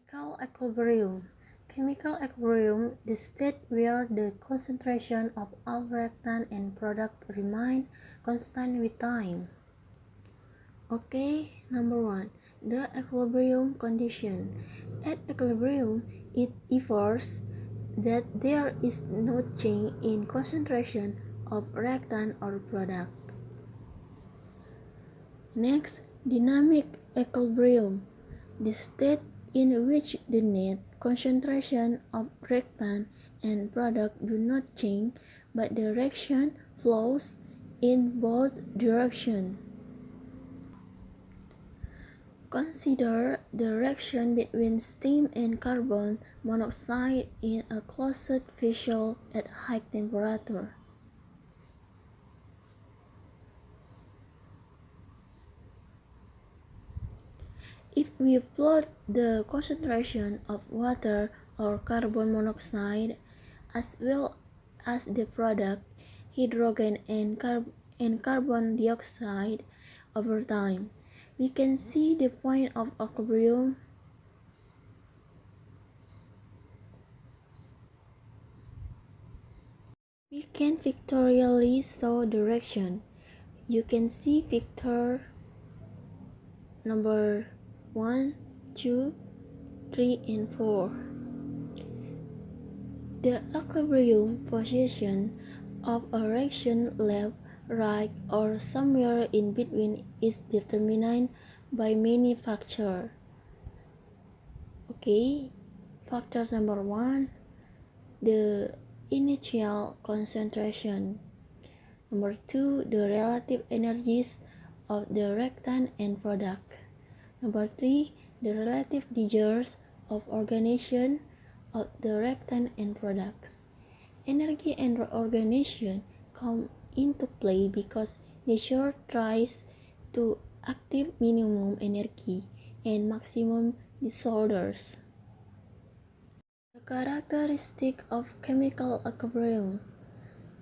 Chemical equilibrium. Chemical equilibrium, the state where the concentration of all reactant and product remain constant with time. Okay, number 1. The equilibrium condition. At equilibrium, it refers that there is no change in concentration of reactant or product. Next, dynamic equilibrium. The state in which the net concentration of reactant and product do not change, but the reaction flows in both directions. Consider the reaction between steam and carbon monoxide in a closed vessel at high temperature. If we plot the concentration of water or carbon monoxide as well as the product, hydrogen and carbon dioxide over time, we can see the point of equilibrium. We can pictorially show the reaction. You can see picture number 1, 2, 3, and 4. The equilibrium position of a reaction left, right, or somewhere in between is determined by many factors. Okay, factor number 1, the initial concentration. Number 2, the relative energies of the reactant and product. Number 3, the relative degrees of organization of the reactant and products. Energy and organization come into play because nature tries to achieve minimum energy and maximum disorders. The characteristic of chemical equilibrium.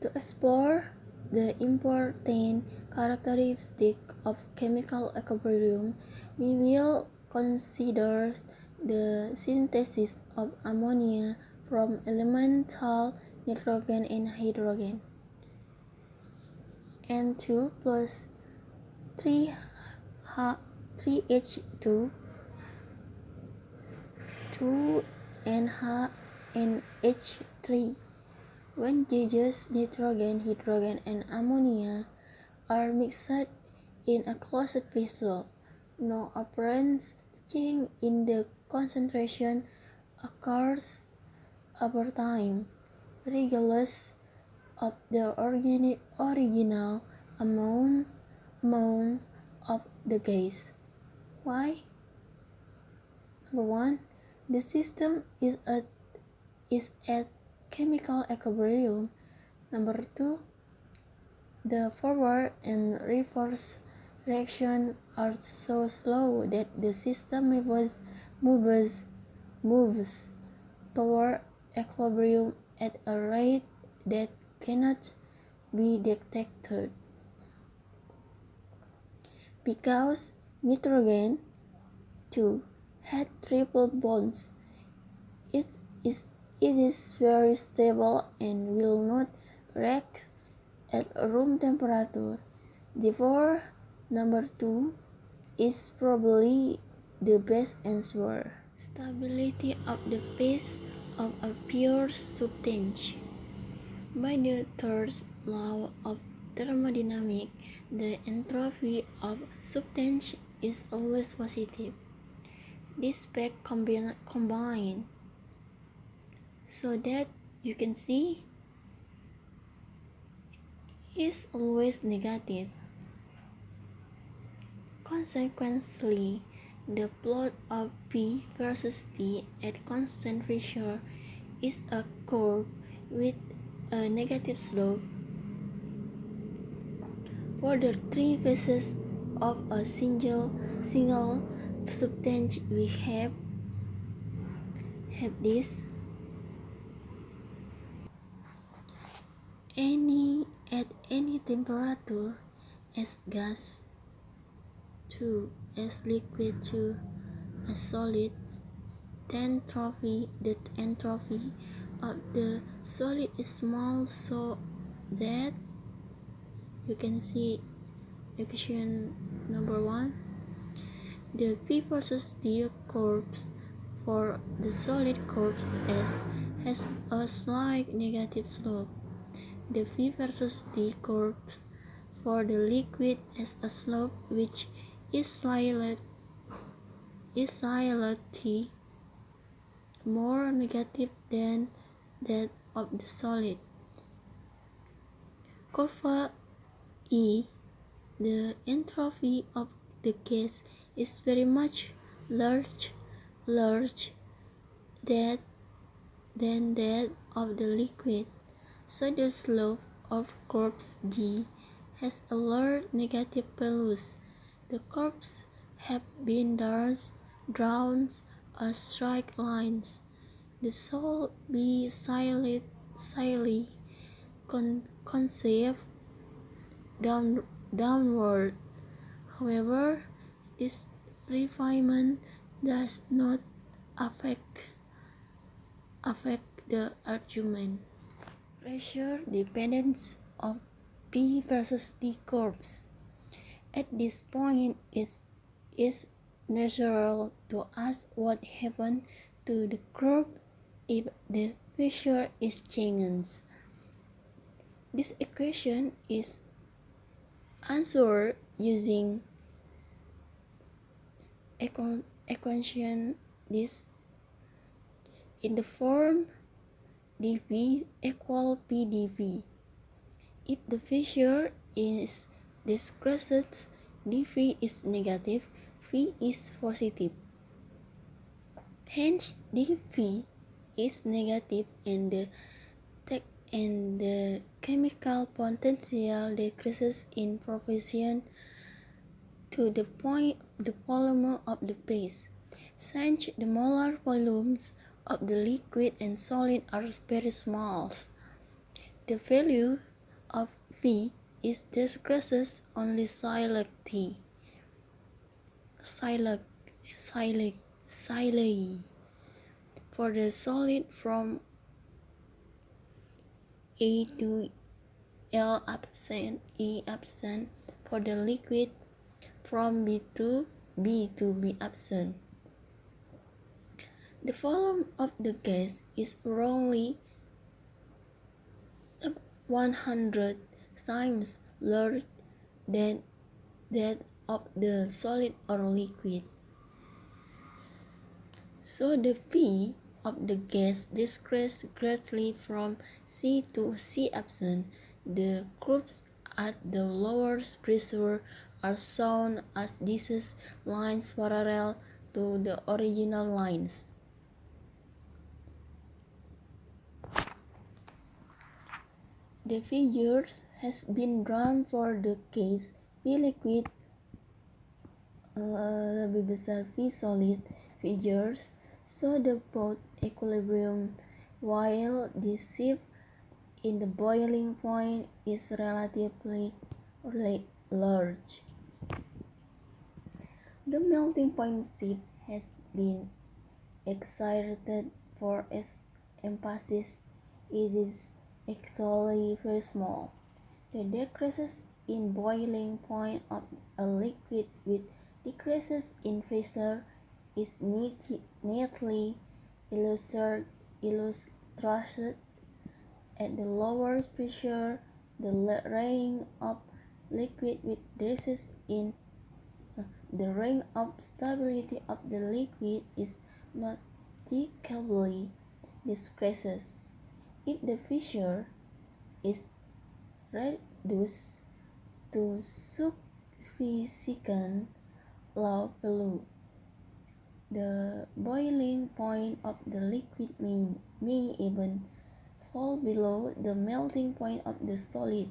To explore the important characteristic of chemical equilibrium, we will consider the synthesis of ammonia from elemental nitrogen and hydrogen. N2 plus 3H2, 2NH and H3. When gases nitrogen, hydrogen, and ammonia are mixed in a closed vessel, no apparent change in the concentration occurs over time, regardless of the original amount of the gas. Why? Number 1, the system is at chemical equilibrium. Number 2, the forward and reverse reaction are so slow that the system moves toward equilibrium at a rate that cannot be detected. Because nitrogen 2 had triple bonds, it is very stable and will not react at room temperature. Therefore, number 2 is probably the best answer. Stability of the phase of a pure substance. By the third law of thermodynamics, the entropy of substance is always positive. These facts combine so that you can see is always negative. Consequently, the plot of P versus T at constant pressure is a curve with a negative slope. For the three phases of a single substance, we have this. At any temperature, as gas to as liquid to as solid, entropy of the solid is small, so that you can see equation number 1. The P versus D curves for the solid curves S has a slight negative slope. The V versus D curves for the liquid has a slope which is slightly more negative than that of the solid. Curve E, the entropy of the gas is very much larger than that of the liquid, so the slope of curve G has a large negative value. The curves have been drawn as straight lines. The should be slightly concave downward. However, this refinement does not affect the argument. Pressure dependence of P versus D curves. At this point, it is natural to ask what happens to the curve if the pressure is changed. This equation is answered using equation this in the form dV equal PdV. If the pressure is decreased, dV is negative, V is positive. Hence, dV is negative and the chemical potential decreases in proportion to the volume of the phase. Since the molar volumes of the liquid and solid are very small, the value of V is decreases only slightly. For the solid from A to L absent, E absent. For the liquid from B to B absent. The volume of the gas is roughly 100 times larger than that of the solid or liquid. So the V of the gas decreases greatly from C to C absent. The curves at the lower pressure are shown as these lines parallel to the original lines. The figures has been drawn for the case V liquid lebih besar V solid. Figures show the both equilibrium while the shift in the boiling point is relatively large. The melting point shift has been exerted for emphasis. It is actually very small. The decreases in boiling point of a liquid with decreases in pressure is neatly illustrated. At the lower pressure, the range of liquid with decreases in the range of stability of the liquid is noticeably decreases. If the pressure is reduced to sufficient low value, the boiling point of the liquid may even fall below the melting point of the solid.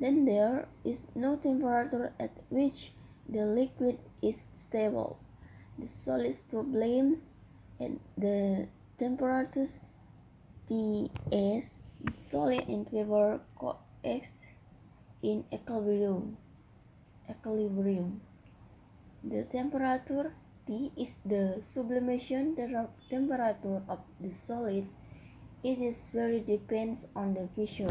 Then there is no temperature at which the liquid is stable. The solid sublimes at the temperatures Ts, the solid and vapor coexist in equilibrium. The temperature T is the sublimation temperature of the solid. It is very depends on the pressure.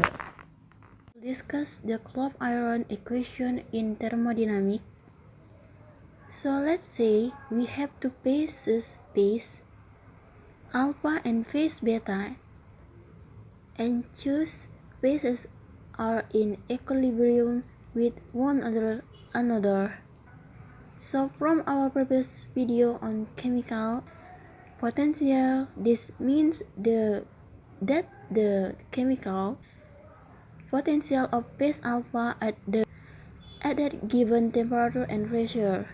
Discuss the Clough iron equation in thermodynamics. So let's say we have two phases, phase alpha and phase beta, and choose phases are in equilibrium with one another. So from our previous video on chemical potential, this means that the chemical potential of phase alpha at that given temperature and pressure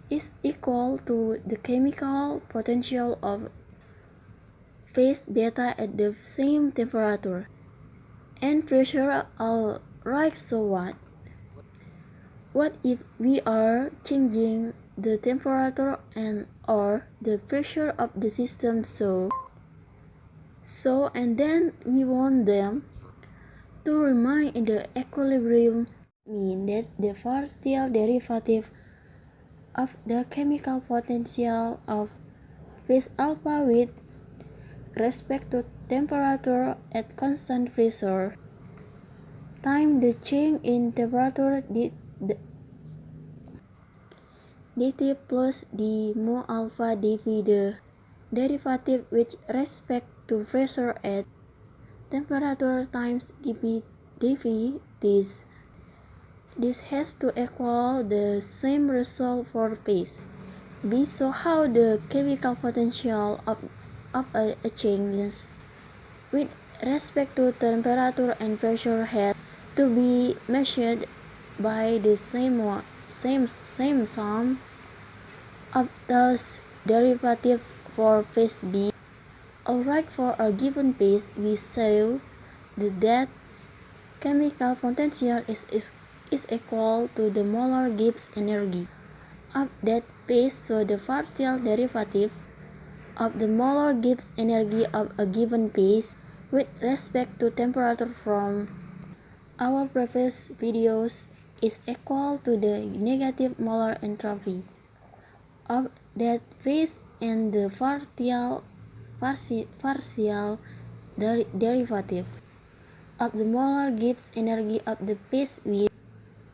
is equal to the chemical potential of phase beta at the same temperature and pressure. Alright, so what? What if we are changing the temperature and or the pressure of the system and then we want them to remain in the equilibrium? Mean that the partial derivative of the chemical potential of phase alpha with respect to temperature at constant pressure time the change in temperature dt plus d mu alpha dv, the derivative with respect to pressure at temperature times dv. This has to equal the same result for phase B. So how the chemical potential of a changes with respect to temperature and pressure has to be measured by the same sum of those derivative for phase B. Alright, for a given phase, we show that chemical potential is equal to the molar Gibbs energy of that phase. So the partial derivative of the molar Gibbs energy of a given phase with respect to temperature from our previous videos is equal to the negative molar entropy of that phase and the partial derivative of the molar Gibbs energy of the phase with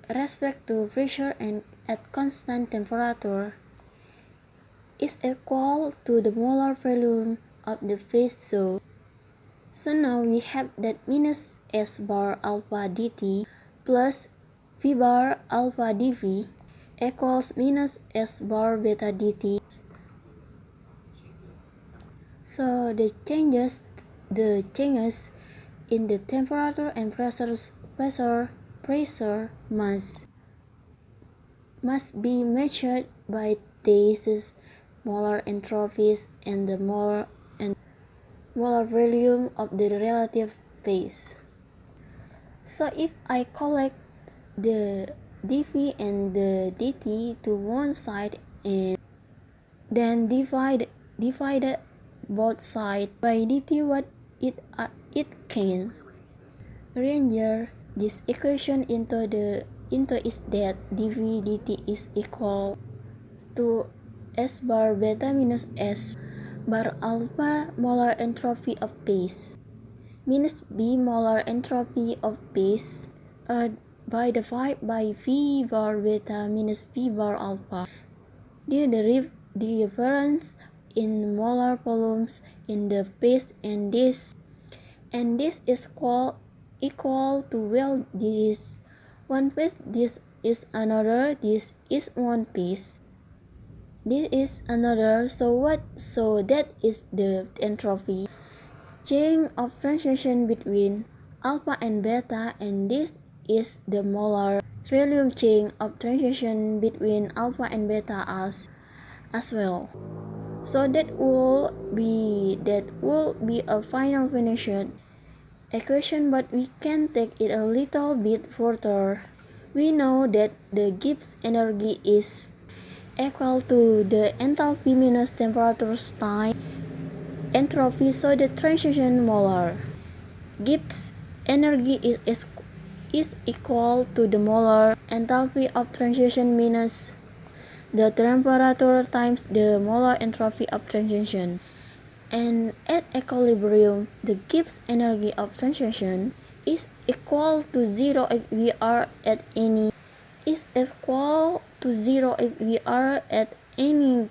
respect to pressure and at constant temperature is equal to the molar volume of the phase. So now we have that minus S bar alpha dt plus V bar alpha dV equals minus S bar beta dt. So the changes in the temperature and pressure must be measured by these molar entropies and the molar volume of the relative phase. So if I collect the dV and the dt to one side and then divide both sides by dt, what it can rearrange this equation into is that dv dt is equal to S bar beta minus S bar alpha molar entropy of phase minus B molar entropy of phase by divided by V bar beta minus V bar alpha. The difference in molar volumes in the phase and this is equal to, well, this one phase, this is another, this is one phase, this is another. So what? So that is the entropy change of transition between alpha and beta, and this is the molar volume change of transition between alpha and beta as well. So that will be a final finished equation, but we can take it a little bit further. We know that the Gibbs energy is equal to the enthalpy minus temperature times entropy. So the transition molar Gibbs energy is equal to the molar enthalpy of transition minus the temperature times the molar entropy of transition. And at equilibrium, the Gibbs energy of transition is equal to zero if we are at any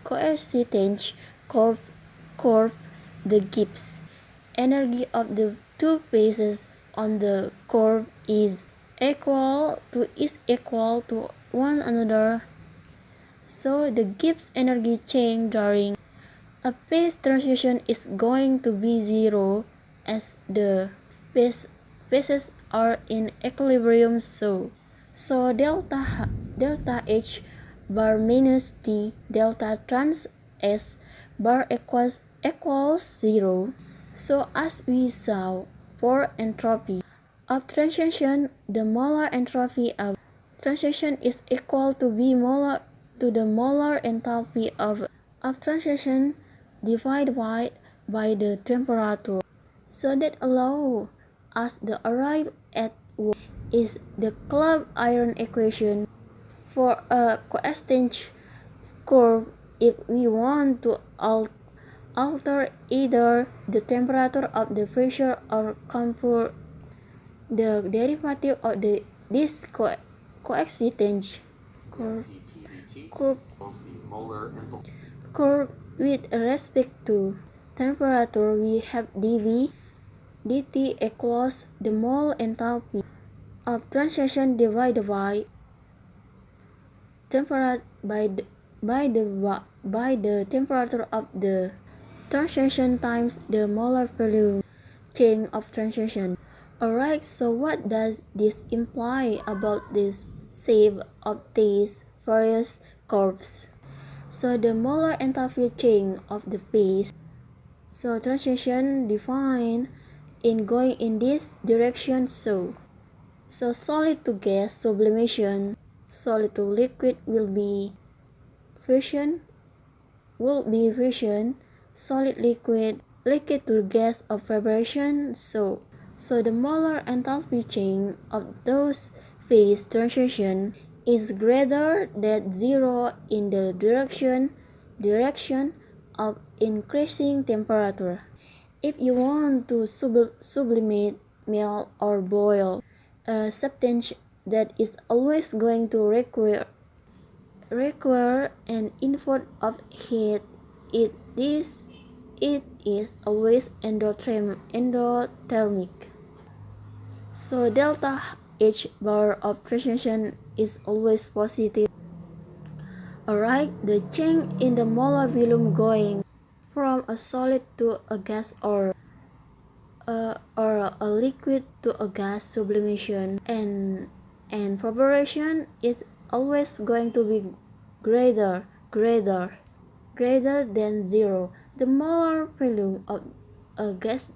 coincident curve. The Gibbs energy of the two faces on the curve is equal to one another. So the Gibbs energy change during a phase transition is going to be zero as the phases are in equilibrium. So delta H bar minus T delta trans S bar equals zero. So as we saw for entropy of transition, the molar entropy of transition is equal to the molar enthalpy of transition divided by the temperature. So that allow us to arrive at what is the club iron equation for a coincident curve if we want to alter either the temperature of the pressure or compute the derivative of this coincident curve with respect to temperature. We have dV dt equals the mole enthalpy of transition divided by temperature by the temperature of the transition times the molar volume change of transition. Alright, so what does this imply about this shape of these various curves? So the molar enthalpy change of the phase, so transition defined in going in this direction. So solid to gas sublimation, solid to liquid will be fusion, solid liquid to gas of vibration. So the molar enthalpy change of those phase transition is greater than zero in the direction of increasing temperature. If you want to sublimate, melt, or boil a substance, that is always going to require an input of heat. It is always endothermic. So delta H bar of transition is always positive. Alright, the change in the molar volume going from a solid to a gas or a liquid to a gas sublimation and evaporation is always going to be greater than zero. The molar volume of a gas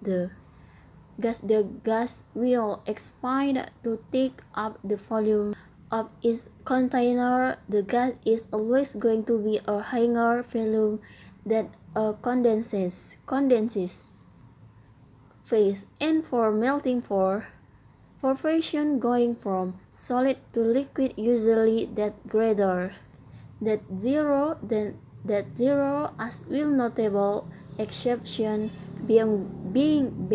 will expand to take up the volume of its container. The gas is always going to be a higher volume that condenses phase. And for melting, for fusion going from solid to liquid, usually that greater that zero as will notable exception being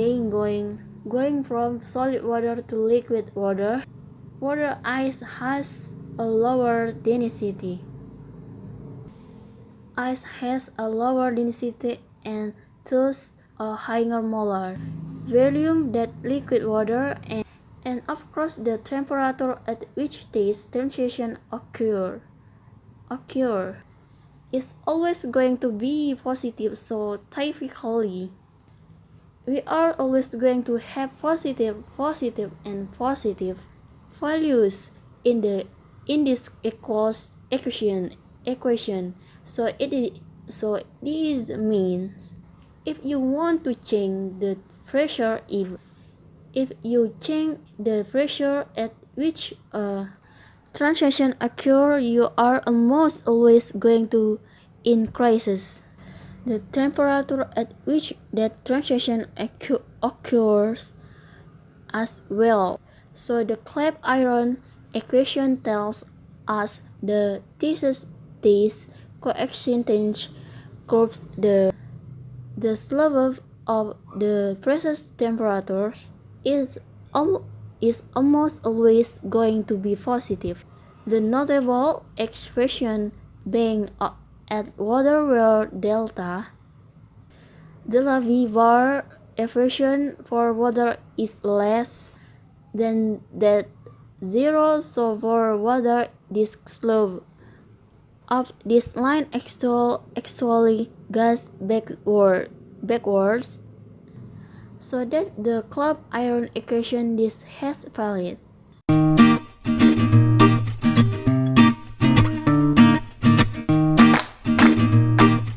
going from solid water to liquid water. Water ice has a lower density. Ice has a lower density and thus a higher molar volume than liquid water, and of course the temperature at which this transition occur is always going to be positive. So typically we are always going to have positive and positive values in this equation. So this means if you want to change the pressure, if you change the pressure at which transition occur, you are almost always going to increase the temperature at which that transition occurs as well. So the clap iron equation tells us the thesis this coexistence curves the slope of the process temperature is, is almost always going to be positive. The notable expression being at water where delta, the Lavi var equation for water is less than that zero, so for water this slope of this line actually goes backwards, so that the club iron equation this has valid.